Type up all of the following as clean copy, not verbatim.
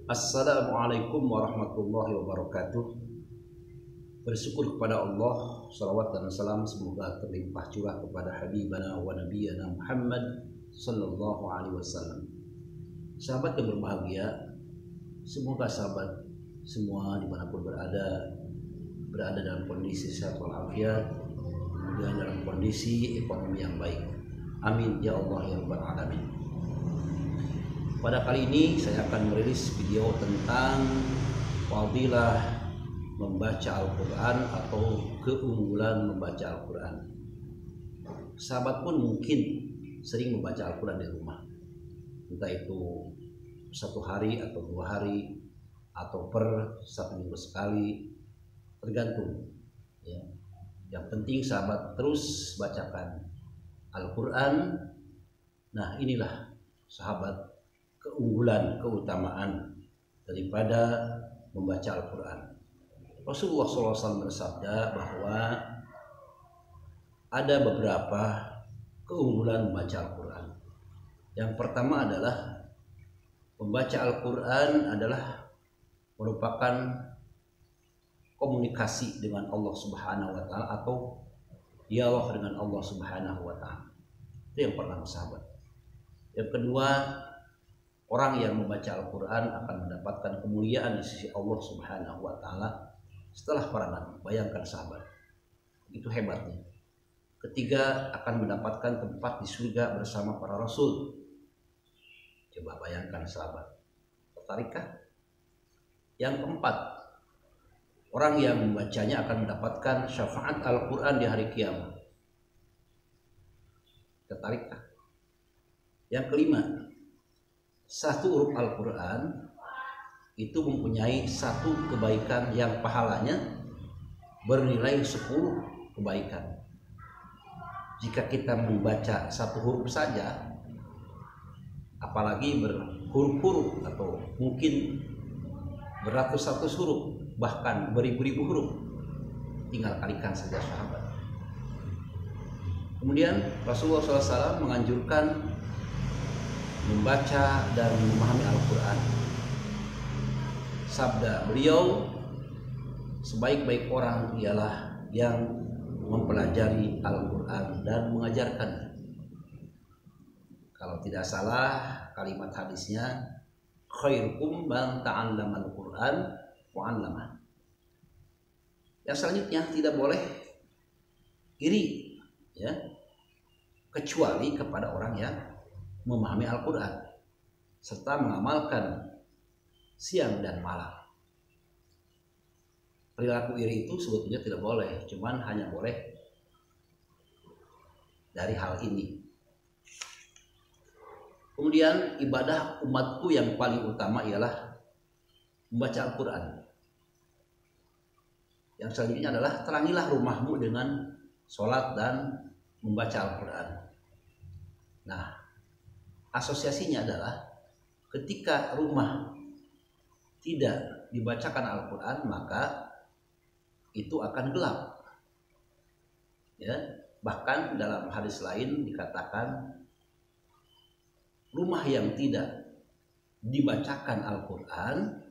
Assalamualaikum warahmatullahi wabarakatuh. Bersyukur kepada Allah, salawat dan salam semoga terlimpah curah kepada habibana wa nabiyana Muhammad sallallahu alaihi wasallam. Sahabat yang berbahagia, semoga sahabat semua dimanapun berada dalam kondisi sehat walafiat, kemudian dalam kondisi ekonomi yang baik. Amin ya Allah ya rabbal alamin. Pada kali ini saya akan merilis video tentang fadilah membaca Al-Quran atau keunggulan membaca Al-Quran. Sahabat pun mungkin sering membaca Al-Quran di rumah, entah itu satu hari atau 2 hari atau per 1 minggu sekali, tergantung ya. Yang penting sahabat terus bacakan Al-Quran. Nah, inilah sahabat keunggulan, keutamaan daripada membaca Al-Quran. Rasulullah SAW bersabda bahwa ada beberapa keunggulan membaca Al-Quran. Yang pertama adalah membaca Al-Quran adalah merupakan komunikasi dengan Allah Subhanahu wa Ta'ala atau dialog dengan Allah Subhanahu wa Ta'ala. Itu yang pertama sahabat. Yang kedua, orang yang membaca Al-Quran akan mendapatkan kemuliaan di sisi Allah Subhanahu wa Ta'ala setelah para nabi. Bayangkan sahabat, itu hebatnya. Ketiga, akan mendapatkan tempat di surga bersama para rasul. Coba bayangkan sahabat, tertarikkah? Yang keempat, orang yang membacanya akan mendapatkan syafaat Al-Quran di hari kiamat. Tertarikkah? Yang kelima, satu huruf Al-Quran itu mempunyai satu kebaikan yang pahalanya bernilai 10 kebaikan. Jika kita membaca satu huruf saja, apalagi berhuruf-huruf atau mungkin beratus-ratus huruf, bahkan beribu-ribu huruf, tinggal kalikan saja sahabat. Kemudian Rasulullah SAW menganjurkan membaca dan memahami Al-Quran. Sabda beliau, sebaik-baik orang ialah yang mempelajari Al-Quran dan mengajarkan. Kalau tidak salah kalimat hadisnya, khairukum man ta'allama Al-Quran wa 'allamah. Yang selanjutnya, tidak boleh iri ya, kecuali kepada orang yang memahami Al-Quran serta mengamalkan siang dan malam. Perilaku iri itu sebetulnya tidak boleh, cuman hanya boleh dari hal ini. Kemudian ibadah umatku yang paling utama ialah membaca Al-Quran. Yang selanjutnya adalah terangilah rumahmu dengan sholat dan membaca Al-Quran. Nah, asosiasinya adalah ketika rumah tidak dibacakan Al-Quran, maka itu akan gelap ya. Bahkan dalam hadis lain dikatakan rumah yang tidak dibacakan Al-Quran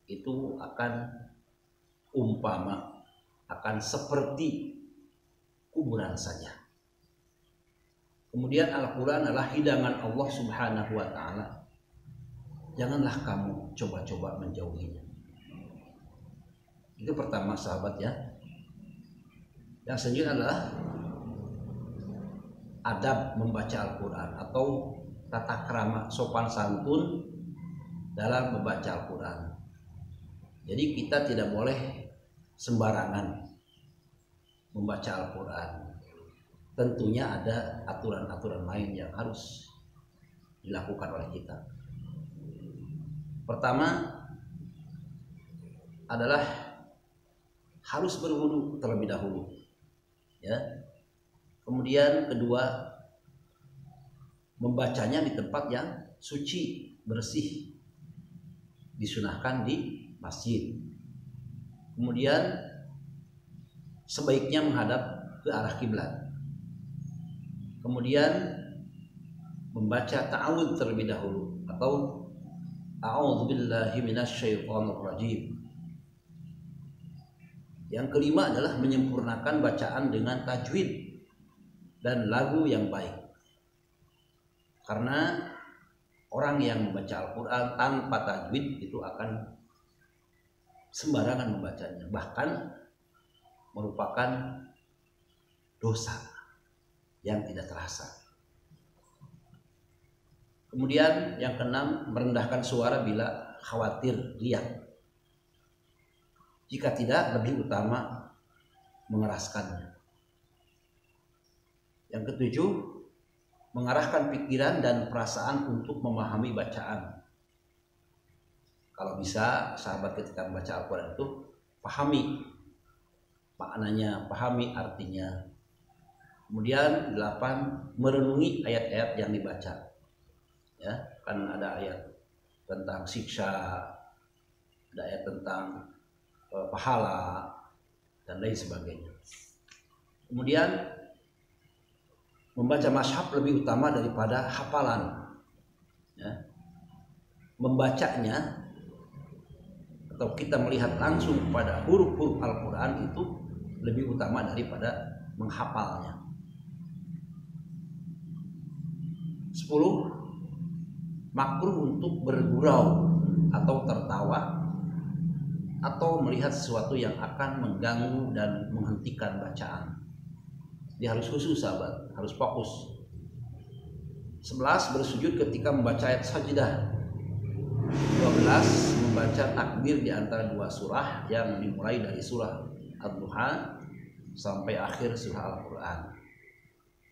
itu akan umpama, akan seperti kuburan saja. Kemudian Al-Quran adalah hidangan Allah Subhanahu wa Ta'ala. Janganlah kamu coba-coba menjauhinya. Itu pertama sahabat ya. Yang selanjutnya adalah adab membaca Al-Quran atau tata krama sopan santun dalam membaca Al-Quran. Jadi kita tidak boleh sembarangan membaca Al-Quran. Tentunya ada aturan-aturan lain yang harus dilakukan oleh kita. Pertama adalah harus berwudu terlebih dahulu ya. Kemudian kedua, membacanya di tempat yang suci, bersih, disunahkan di masjid. Kemudian sebaiknya menghadap ke arah kiblat. Kemudian membaca ta'awudz terlebih dahulu atau A'udzubillahi minasyaitonirrajim. Yang kelima adalah menyempurnakan bacaan dengan tajwid dan lagu yang baik. Karena orang yang membaca Al-Quran tanpa tajwid itu akan sembarangan membacanya, bahkan merupakan dosa yang tidak terasa. Kemudian yang keenam, merendahkan suara bila khawatir riak. Jika tidak, lebih utama mengeraskannya. Yang ketujuh, mengarahkan pikiran dan perasaan untuk memahami bacaan. Kalau bisa, sahabat ketika membaca Al-Quran itu pahami maknanya, pahami artinya. Kemudian 8, merenungi ayat-ayat yang dibaca. Ya, kan ada ayat tentang siksa, ada ayat tentang pahala dan lain sebagainya. Kemudian membaca mushaf lebih utama daripada hafalan. Ya. Membacanya atau kita melihat langsung pada huruf-huruf Al-Quran itu lebih utama daripada menghafalnya. 10, makruh untuk bergurau atau tertawa atau melihat sesuatu yang akan mengganggu dan menghentikan bacaan. Dia harus khusus sahabat, harus fokus. 11, bersujud ketika membaca ayat sajidah. 12, membaca takbir di antara dua surah yang dimulai dari surah Ad-Duha sampai akhir surah Al-Quran.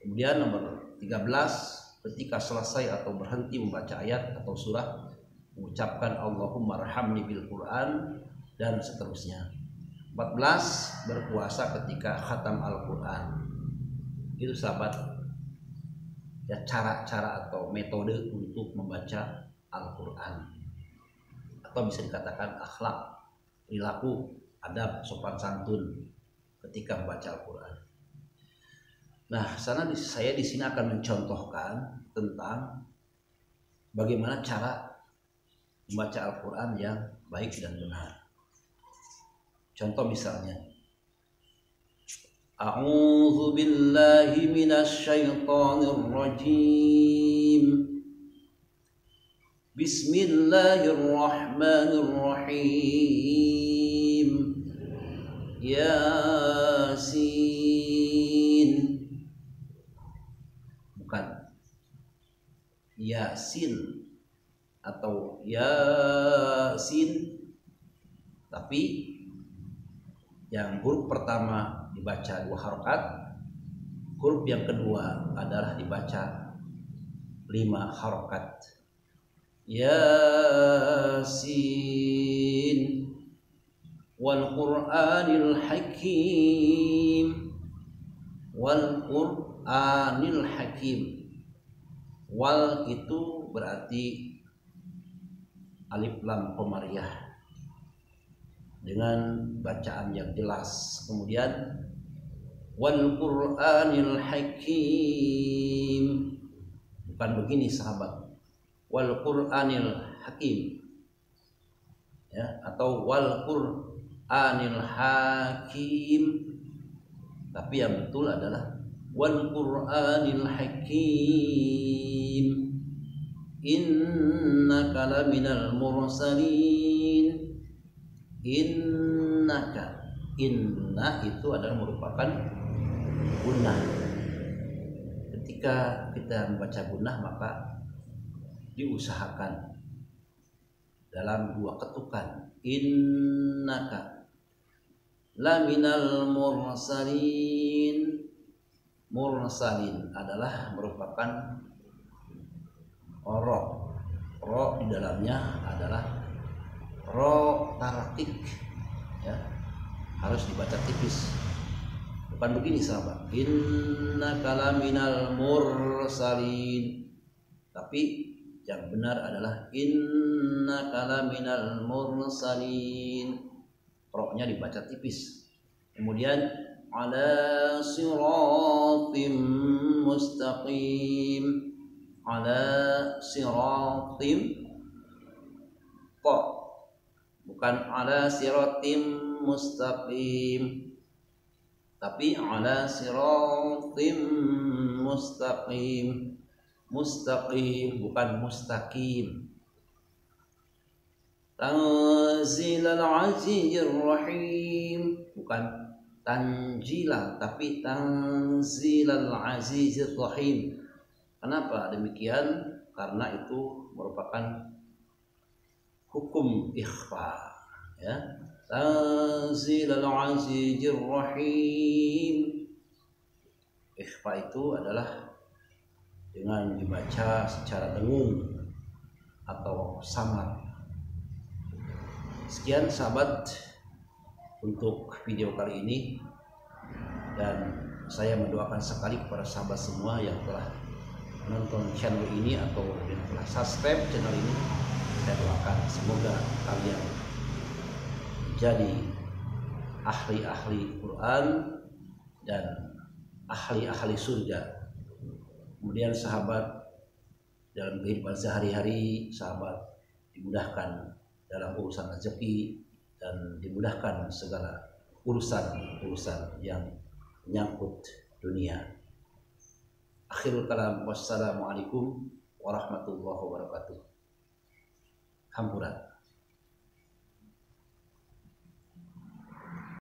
Kemudian nomor 13, ketika selesai atau berhenti membaca ayat atau surah, mengucapkan Allahumma arhamni bil Quran dan seterusnya. 14, berpuasa ketika khatam Al-Quran. Itu sahabat ya, cara-cara atau metode untuk membaca Al-Quran, atau bisa dikatakan akhlak, perilaku, adab, sopan santun ketika membaca Al-Quran. Nah, saya di sini akan mencontohkan tentang bagaimana cara membaca Al-Quran yang baik dan benar. Contoh misalnya, A'udzu billahi minasyaitonir rajim. Bismillahirrahmanirrahim. Yasin. Bukan Yasin atau Yasin, tapi yang huruf pertama dibaca 2 harokat, huruf yang kedua adalah dibaca 5 harokat. Yasin wal Qur'anil Hakim. Wal Qur'anil Hakim. Wal itu berarti alif lam qamariyah dengan bacaan yang jelas. Kemudian wal Qur'anil Hakim, bukan begini sahabat, wal Qur'anil Hakim ya, atau wal Qur'anil Hakim, tapi yang betul adalah wal Qur'anil Hakim, innaka laminal mursalin. Innaka, inna itu adalah merupakan gunnah. Ketika kita membaca gunnah maka diusahakan dalam 2 ketukan. Innaka laminal mursalin. Mursalin adalah merupakan ro. Ro di dalamnya adalah ro tarakik ya, harus dibaca tipis, bukan begini sahabat, innaka laminal mursalin, tapi yang benar adalah innaka laminal mursalin, ro-nya dibaca tipis. Kemudian ala siratim mustaqim. Ala siratim Ta, bukan ala siratim mustaqim, tapi ala siratim mustaqim. Mustaqim bukan mustaqim. Tanzilal azizir rahim, bukan tanjila tapi tanzilal azizir rahim. Kenapa demikian? Karena itu merupakan hukum ikhfa, ya. Tanzilal azizir rahim. Ikhfa itu adalah dengan dibaca secara dengung atau samar. Sekian sahabat untuk video kali ini, dan saya mendoakan sekali kepada sahabat semua yang telah menonton channel ini atau yang telah subscribe channel ini. Saya doakan semoga kalian menjadi ahli-ahli Quran dan ahli-ahli surga. Kemudian sahabat dalam kehidupan sehari-hari, sahabat dimudahkan dalam urusan rezeki dan dimudahkan segala urusan-urusan yang menyangkut dunia. Akhirul kalam, wassalamualaikum warahmatullahi wabarakatuh. Hampuran.